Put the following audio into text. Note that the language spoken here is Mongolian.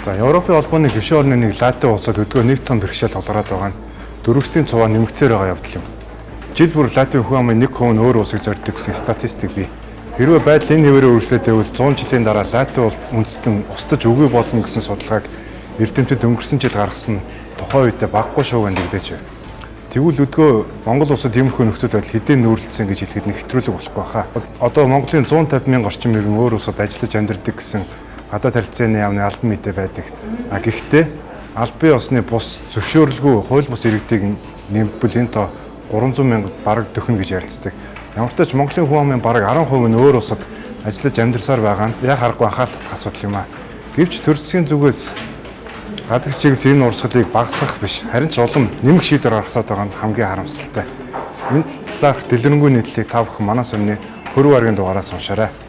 За Европын холбооны гишүүн орны нэг Латвийн улсад өдгөө 1 тонн бэрхшээл толгараад байгаа нь дөрвөслийн цуваа нэмэгцээр байгаа явдал юм. Жил бүр Латвийн хүн амын 1% нь өөр улсыг зорддог гэсэн статистик бий. Хэрвээ байдал энэ хэвээрээ үргэлжлээд байвал 100 жилийн дараа Латви бол үндэстэн устдаж үгүй болно гэсэн судалгааг эрдэмтэд өнгөрсөн жил гаргасан тухайн үедээ баггүй шууг нэгдэж байна. Тэгвэл өдгөө Монгол улсад иймэрхүү нөхцөл байдал хэдийн нүүрлэлсэн гэж хэлэхэд нэг хэтрүүлэг болохгүй хаа. Одоо Монголын 150 мянган орчим иргэн өөр улсад ажиллаж амьдардаг гэсэн гадаад харилцааны яамны албан мэдээ байдаг. Гэхдээ аль бие усны бус зөвшөөрлгүй хууль бус иргэдийг нэмбэл энэ тоо 300 мянгад бараг дөхнө гэж ярилцдаг. Ямар ч тач Монголын хүн амын бараг 10% нь өөр улсад ажиллаж амьдарсаар байгаа нь яг харахгүй анхаарал татах асуудал юм аа. Гэвч төр засгийн зүгээс гадагш чиглэс энэ урсгалыг багасгах биш, харин ч улам нэмэх шийдвэр гаргасаад байгаа нь хамгийн харамсалтай. Энэ талаарх дэлгэрэнгүй нийтлэлийг та бүхэн манай сумны хөрөв аргийн дугаараас уншаарай.